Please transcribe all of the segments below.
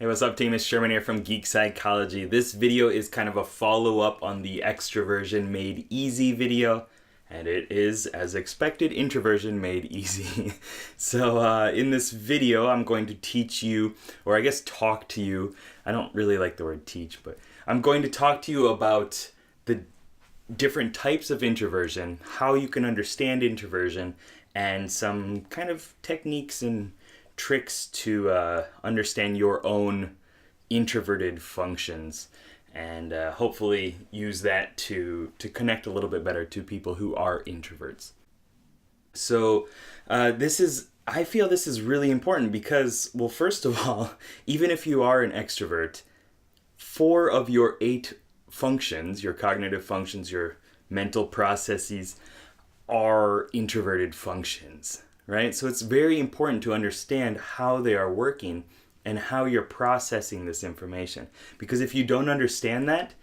Hey, what's up, team? It's Sherman here from Geek Psychology. This video is kind of a follow-up on the Extroversion Made Easy video, and it is, as expected, Introversion Made Easy. So in this video, I'm going to teach you, or I guess talk to you. I don't really like the word teach, but I'm going to talk to you about the different types of introversion, how you can understand introversion, and some kind of techniques and tricks to understand your own introverted functions, and hopefully use that to connect a little bit better to people who are introverts. So I feel this is really important because, well, first of all, even if you are an extrovert, 4 of your 8 functions, your cognitive functions, your mental processes, are introverted functions. Right? So it's very important to understand how they are working and how you're processing this information. Because if you don't understand that,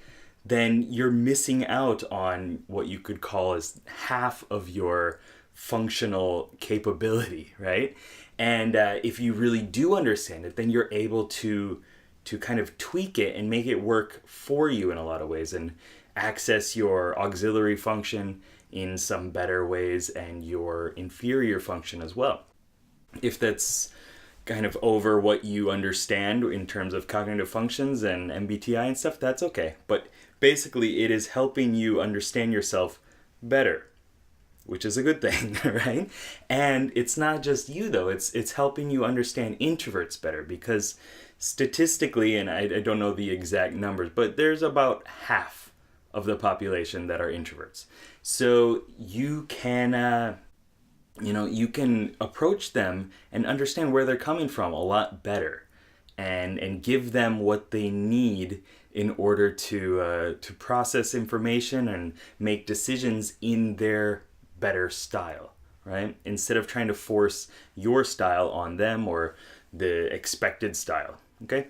then you're missing out on what you could call as half of your functional capability, right? And if you really do understand it, then you're able to kind of tweak it and make it work for you in a lot of ways and access your auxiliary function in some better ways and your inferior function as well. If that's kind of over what you understand in terms of cognitive functions and MBTI and stuff, that's okay. But basically it is helping you understand yourself better, which is a good thing, right? And it's not just you though, it's helping you understand introverts better, because statistically, and I don't know the exact numbers, but there's about half of the population that are introverts. So you can, you can approach them and understand where they're coming from a lot better, and give them what they need in order to process information and make decisions in their better style, right? Instead of trying to force your style on them or the expected style, okay?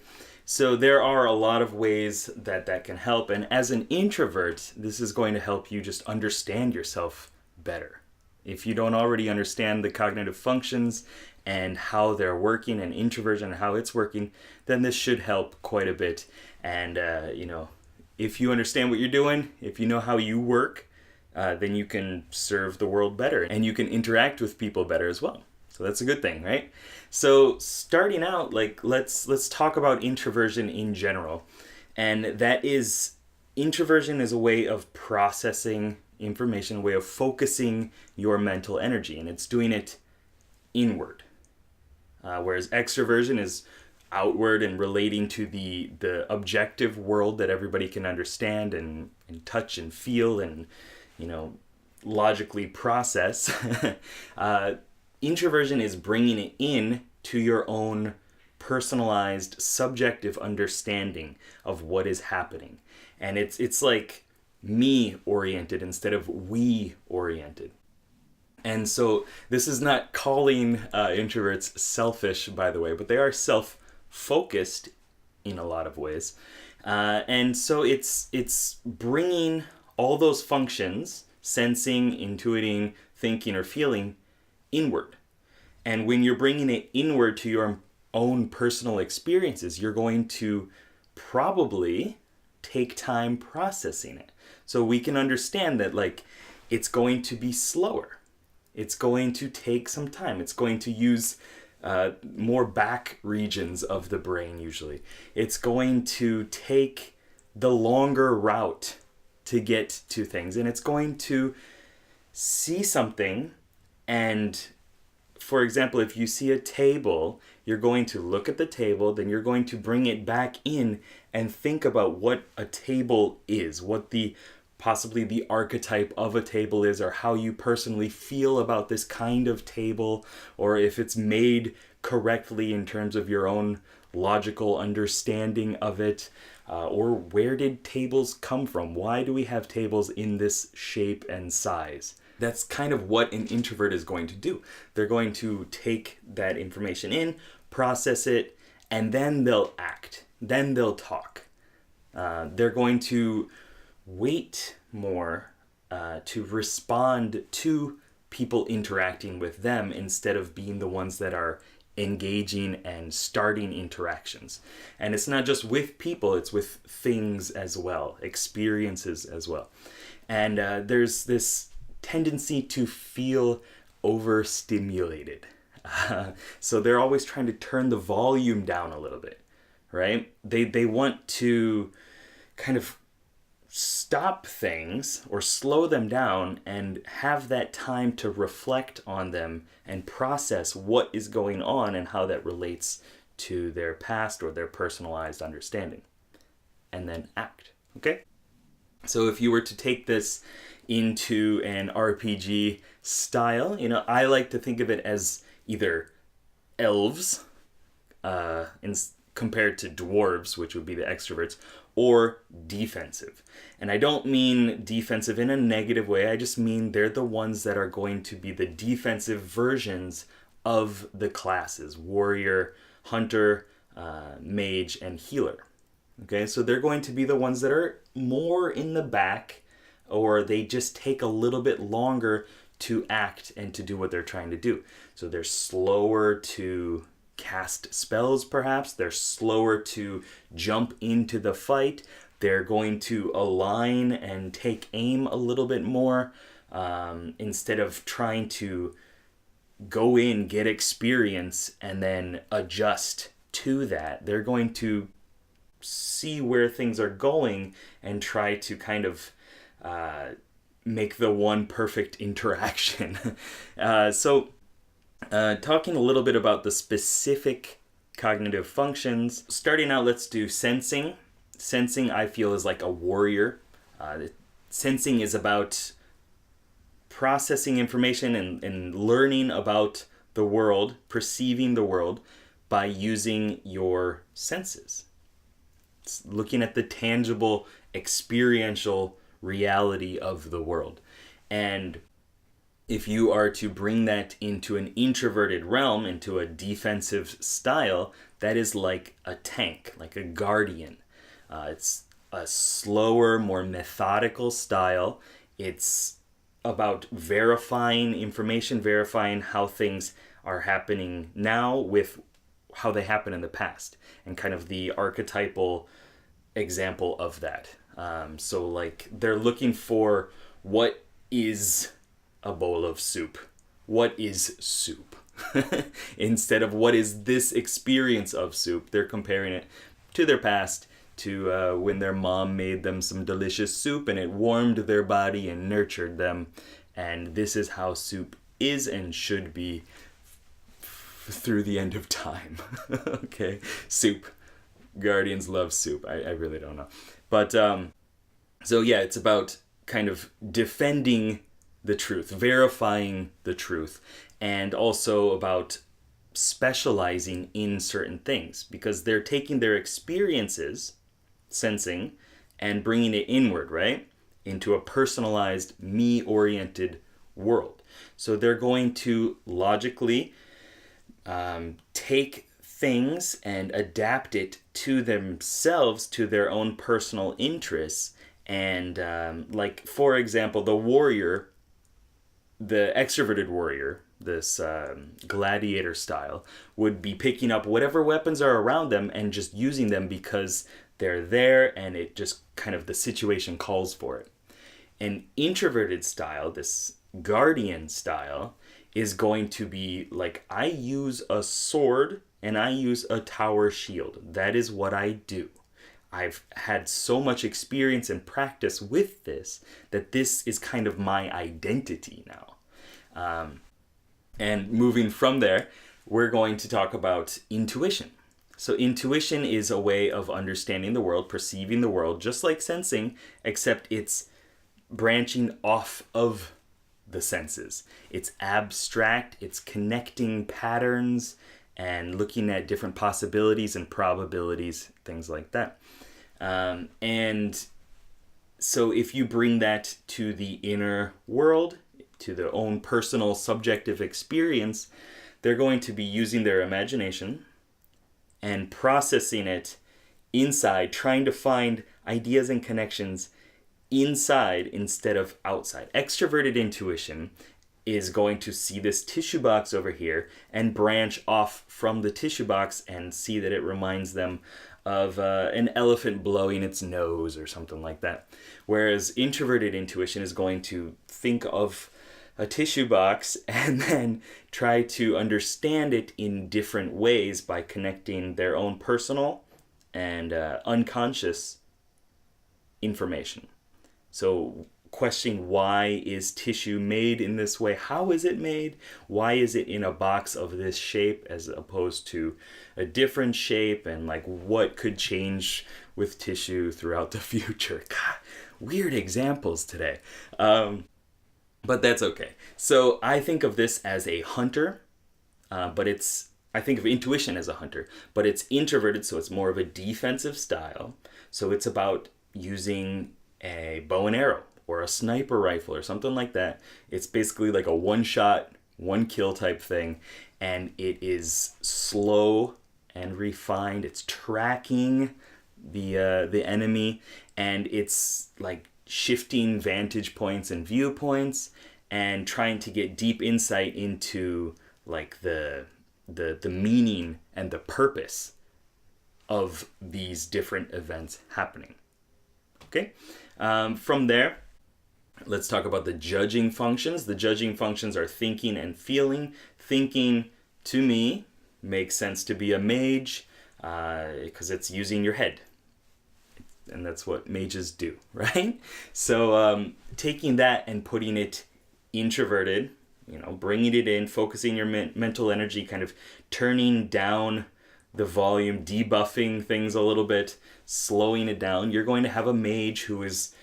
So there are a lot of ways that can help, and as an introvert, this is going to help you just understand yourself better. If you don't already understand the cognitive functions and how they're working and introversion and how it's working, then this should help quite a bit. And, if you understand what you're doing, if you know how you work, then you can serve the world better and you can interact with people better as well. So that's a good thing, right? So starting out, let's talk about introversion in general. And that is, introversion is a way of processing information, a way of focusing your mental energy, and it's doing it inward. Whereas extroversion is outward and relating to the objective world that everybody can understand and touch and feel and, logically process. Introversion is bringing it in to your own personalized, subjective understanding of what is happening. And it's like me-oriented instead of we-oriented. And so this is not calling introverts selfish, by the way, but they are self-focused in a lot of ways. And so it's bringing all those functions, sensing, intuiting, thinking, or feeling, inward. And when you're bringing it inward to your own personal experiences, you're going to probably take time processing it. So we can understand that it's going to be slower. It's going to take some time. It's going to use more back regions of the brain usually. It's going to take the longer route to get to things. And it's going to see something. And for example, if you see a table, you're going to look at the table, then you're going to bring it back in and think about what a table is, what possibly the archetype of a table is, or how you personally feel about this kind of table, or if it's made correctly in terms of your own logical understanding of it, or where did tables come from? Why do we have tables in this shape and size? That's kind of what an introvert is going to do. They're going to take that information in, process it, and then they'll act. Then they'll talk. They're going to wait more to respond to people interacting with them instead of being the ones that are engaging and starting interactions. And it's not just with people, it's with things as well, experiences as well. And there's this tendency to feel overstimulated. So they're always trying to turn the volume down a little bit, right? They want to kind of stop things or slow them down and have that time to reflect on them and process what is going on and how that relates to their past or their personalized understanding, and then act. Okay? So if you were to take this into an RPG style, I like to think of it as either elves, compared to dwarves, which would be the extroverts, or defensive. And I don't mean defensive in a negative way, I just mean they're the ones that are going to be the defensive versions of the classes: warrior, hunter, mage, and healer. Okay, so they're going to be the ones that are more in the back, or they just take a little bit longer to act and to do what they're trying to do. So they're slower to cast spells, perhaps. They're slower to jump into the fight. They're going to align and take aim a little bit more, instead of trying to go in, get experience, and then adjust to that. They're going to see where things are going and try to kind of make the one perfect interaction. Talking a little bit about the specific cognitive functions. Starting out, let's do sensing. Sensing, I feel, is like a warrior. Sensing is about processing information and learning about the world, perceiving the world by using your senses. It's looking at the tangible, experiential reality of the world. And if you are to bring that into an introverted realm, into a defensive style, that is like a tank, like a guardian. It's a slower, more methodical style. It's about verifying information, verifying how things are happening now with how they happened in the past, and kind of the archetypal example of that. So like they're looking for what is a bowl of soup. What is soup? Instead of what is this experience of soup, they're comparing it to their past, to when their mom made them some delicious soup and it warmed their body and nurtured them. And this is how soup is and should be through the end of time. Okay, soup. Guardians love soup. I really don't know. But so yeah, it's about kind of defending the truth, verifying the truth, and also about specializing in certain things, because they're taking their experiences, sensing, and bringing it inward, right? Into a personalized, me-oriented world. So they're going to logically take things and adapt it to themselves, to their own personal interests. And like, for example, the warrior, the extroverted warrior, this gladiator style, would be picking up whatever weapons are around them and just using them because they're there and it just kind of, the situation calls for it. An introverted style, this guardian style, is going to be like, I use a sword and I use a tower shield. That is what I do. I've had so much experience and practice with this that this is kind of my identity now. And moving from there, we're going to talk about intuition. So intuition is a way of understanding the world, perceiving the world, just like sensing, except it's branching off of the senses. It's abstract, it's connecting patterns and looking at different possibilities and probabilities, things like that. And so if you bring that to the inner world, to their own personal subjective experience, they're going to be using their imagination and processing it inside, trying to find ideas and connections inside instead of outside. Extroverted intuition is going to see this tissue box over here and branch off from the tissue box and see that it reminds them of an elephant blowing its nose or something like that. Whereas introverted intuition is going to think of a tissue box and then try to understand it in different ways by connecting their own personal and unconscious information. So questioning, why is tissue made in this way? How is it made? Why is it in a box of this shape as opposed to a different shape? And like, what could change with tissue throughout the future? God, weird examples today. But that's okay. So I think of this as a hunter, I think of intuition as a hunter, but it's introverted, so it's more of a defensive style. So it's about using a bow and arrow or a sniper rifle or something like that. It's basically like a one-shot, one-kill type thing, and it is slow and refined. It's tracking the enemy, and it's like shifting vantage points and viewpoints and trying to get deep insight into like the meaning and the purpose of these different events happening. Okay, from there, let's talk about the judging functions. The judging functions are thinking and feeling. Thinking, to me, makes sense to be a mage because it's using your head. And that's what mages do, right? So taking that and putting it introverted, bringing it in, focusing your mental energy, kind of turning down the volume, debuffing things a little bit, slowing it down, you're going to have a mage who is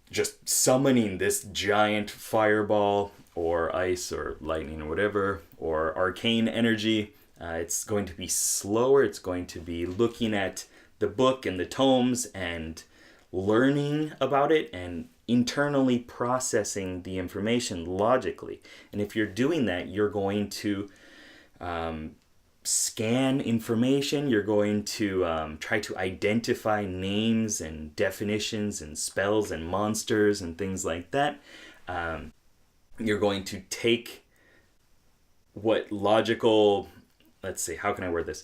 just summoning this giant fireball or ice or lightning or whatever, or arcane energy. It's going to be slower. It's going to be looking at the book and the tomes and learning about it and internally processing the information logically. And if you're doing that, you're going to scan information. You're going to try to identify names and definitions and spells and monsters and things like that. You're going to take what logical, let's see, how can I word this?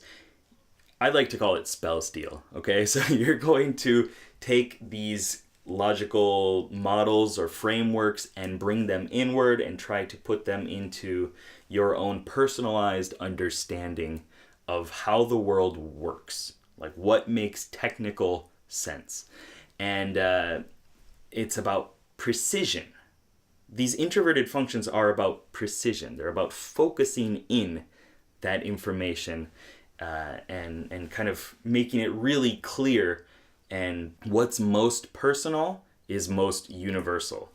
I like to call it spell steal, okay? So you're going to take these logical models or frameworks and bring them inward and try to put them into your own personalized understanding of how the world works, like what makes technical sense. And it's about precision. These introverted functions are about precision. They're about focusing in that information and kind of making it really clear, and what's most personal is most universal.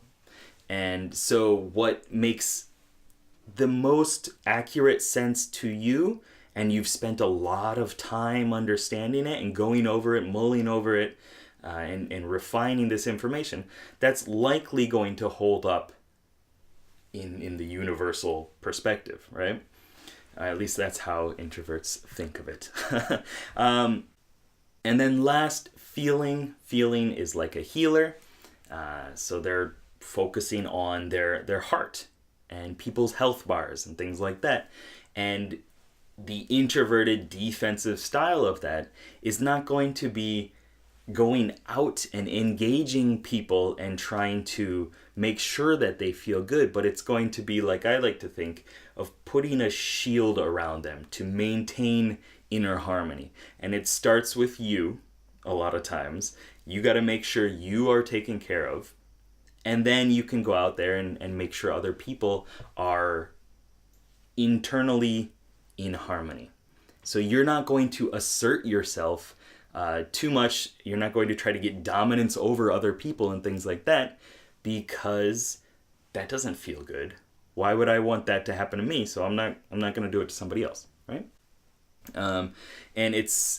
And so what makes the most accurate sense to you, and you've spent a lot of time understanding it and going over it, mulling over it, and refining this information, that's likely going to hold up in the universal perspective, right? At least that's how introverts think of it. And then last, feeling. Feeling is like a healer. So they're focusing on their heart and people's health bars and things like that. And the introverted defensive style of that is not going to be going out and engaging people and trying to make sure that they feel good, but it's going to be, like I like to think, of putting a shield around them to maintain inner harmony. And it starts with you a lot of times. You got to make sure you are taken care of, and then you can go out there and make sure other people are internally in harmony. So you're not going to assert yourself too much. You're not going to try to get dominance over other people and things like that, because that doesn't feel good. Why would I want that to happen to me? So I'm not going to do it to somebody else, right? And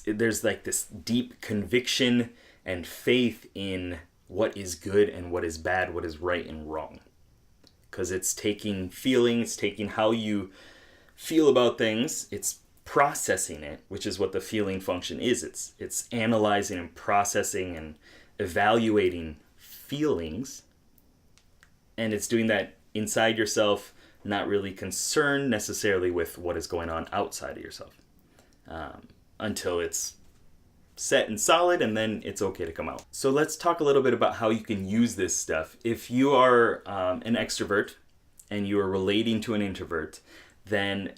there's like this deep conviction and faith in what is good and what is bad, what is right and wrong. Because it's taking feeling, it's taking how you feel about things, it's processing it, which is what the feeling function is. It's analyzing and processing and evaluating feelings, and it's doing that inside yourself, not really concerned necessarily with what is going on outside of yourself, until it's set and solid, and then it's okay to come out. So let's talk a little bit about how you can use this stuff. If you are an extrovert and you are relating to an introvert, then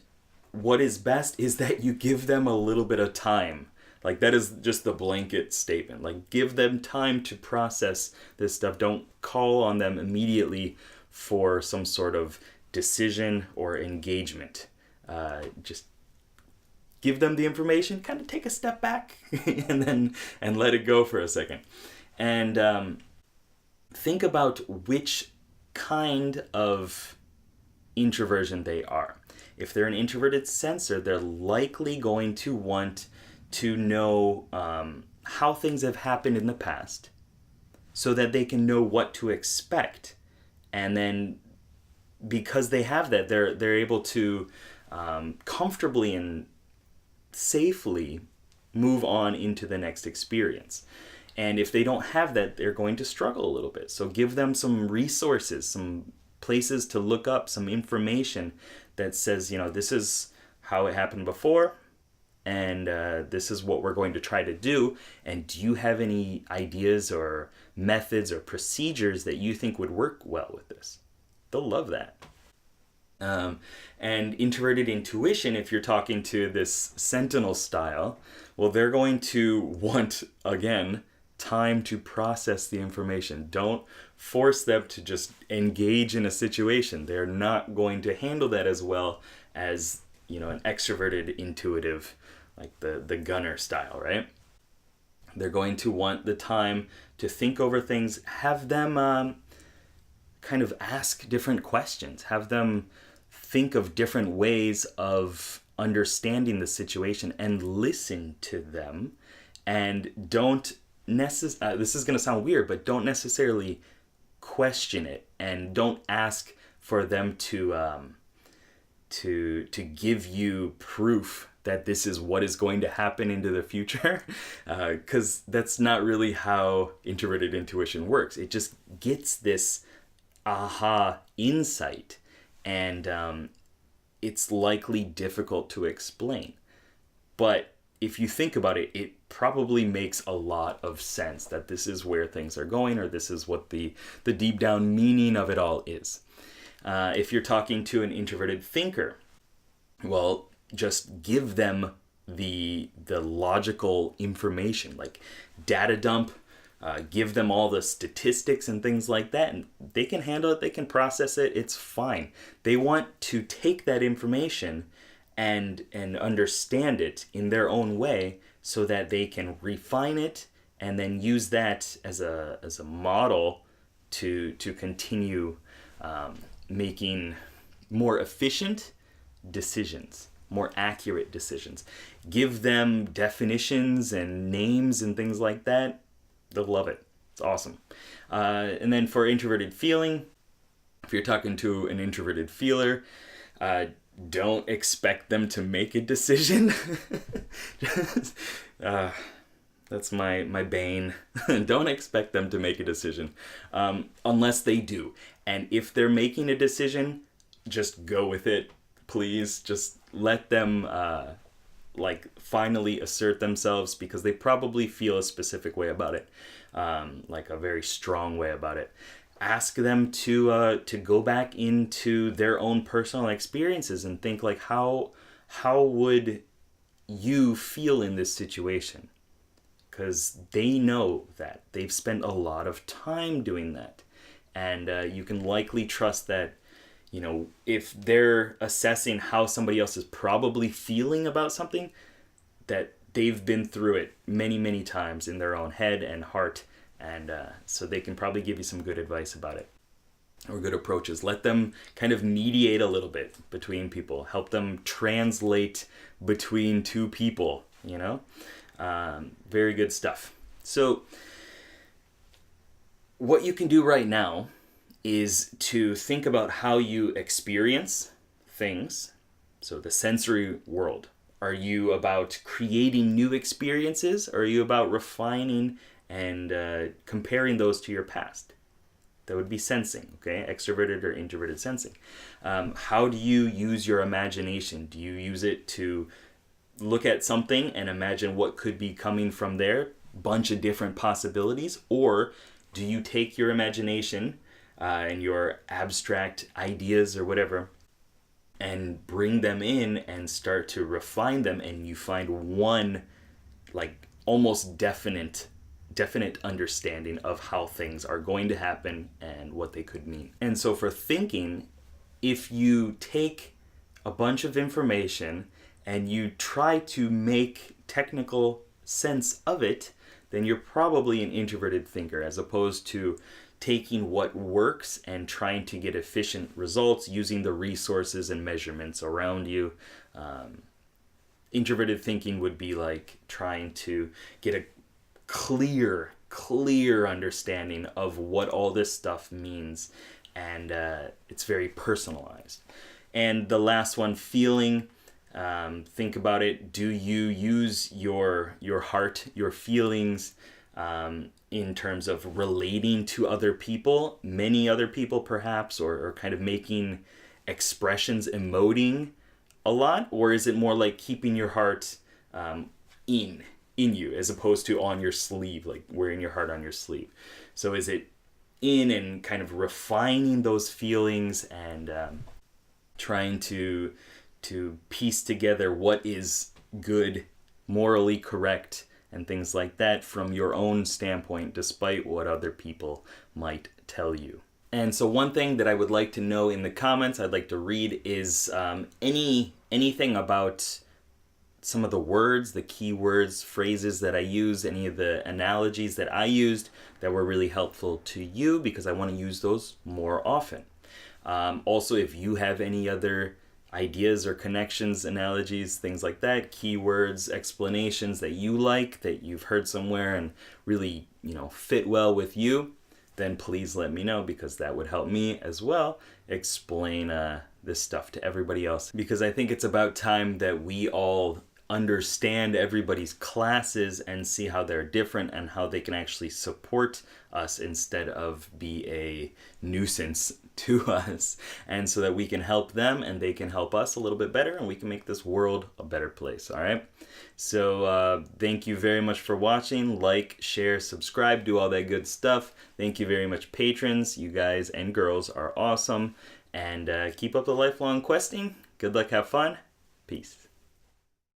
what is best is that you give them a little bit of time. Like, that is just the blanket statement. Like, give them time to process this stuff. Don't call on them immediately for some sort of decision or engagement. Just give them the information, kind of take a step back and let it go for a second. And think about which kind of introversion they are. If they're an introverted sensor, they're likely going to want to know how things have happened in the past so that they can know what to expect. And then because they have that, they're able to comfortably and safely move on into the next experience. And if they don't have that, they're going to struggle a little bit. So give them some resources, some places to look up, some information that says, this is how it happened before, and this is what we're going to try to do. And do you have any ideas or methods or procedures that you think would work well with this? They'll love that. And introverted intuition, if you're talking to this sentinel style, well, they're going to want, again, time to process the information. Don't force them to just engage in a situation. They're not going to handle that as well as, an extroverted intuitive, like the gunner style, right? They're going to want the time to think over things, have them kind of ask different questions, have them think of different ways of understanding the situation and listen to them. And don't this is going to sound weird, but don't necessarily question it, and don't ask for them to give you proof that this is what is going to happen into the future, because that's not really how introverted intuition works. It just gets this aha insight, and it's likely difficult to explain. But if you think about it, it probably makes a lot of sense that this is where things are going, or this is what the deep down meaning of it all is. If you're talking to an introverted thinker, well, just give them the logical information, like data dump, give them all the statistics and things like that, and they can handle it, they can process it, it's fine. They want to take that information and understand it in their own way so that they can refine it and then use that as a model to continue making more efficient decisions, more accurate decisions. Give them definitions and names and things like that. They'll love it. It's awesome. And then for introverted feeling, if you're talking to an introverted feeler, don't expect them to make a decision. That's my bane. Don't expect them to make a decision unless they do. And if they're making a decision, just go with it. Please just let them finally assert themselves, because they probably feel a specific way about it, like a very strong way about it. Ask them to go back into their own personal experiences and think, like, how would you feel in this situation? Because they know that. They've spent a lot of time doing that. And you can likely trust that, if they're assessing how somebody else is probably feeling about something, that they've been through it many, many times in their own head and heart. And so they can probably give you some good advice about it, or good approaches. Let them kind of mediate a little bit between people. Help them translate between two people, Very good stuff. So what you can do right now is to think about how you experience things. So the sensory world. Are you about creating new experiences, or are you about refining and comparing those to your past? That would be sensing, okay? Extroverted or introverted sensing. How do you use your imagination? Do you use it to look at something and imagine what could be coming from there? Bunch of different possibilities. Or do you take your imagination and your abstract ideas or whatever and bring them in and start to refine them, and you find one like almost definite understanding of how things are going to happen and what they could mean. And so for thinking, if you take a bunch of information and you try to make technical sense of it, then you're probably an introverted thinker, as opposed to taking what works and trying to get efficient results using the resources and measurements around you. Introverted thinking would be like trying to get a clear understanding of what all this stuff means, and it's very personalized. And the last one, feeling. Think about it. Do you use your heart, your feelings, in terms of relating to other people, many other people perhaps, or kind of making expressions, emoting a lot? Or is it more like keeping your heart in you, as opposed to on your sleeve, like wearing your heart on your sleeve? So is it in and kind of refining those feelings and trying to piece together what is good, morally correct, and things like that from your own standpoint, despite what other people might tell you. And so one thing that I would like to know in the comments, I'd like to read, is anything about some of the words, the key words, phrases that I use, any of the analogies that I used that were really helpful to you, because I want to use those more often. Also, if you have any other ideas or connections, analogies, things like that, keywords, explanations that you like, that you've heard somewhere and really, fit well with you, then please let me know, because that would help me as well explain this stuff to everybody else. Because I think it's about time that we all understand everybody's classes and see how they're different and how they can actually support us instead of be a nuisance to us, and so that we can help them and they can help us a little bit better, and we can make this world a better place. All right, so thank you very much for watching. Like, share, subscribe, do all that good stuff. Thank you very much, patrons. You guys and girls are awesome, and keep up the lifelong questing. Good luck, have fun, peace.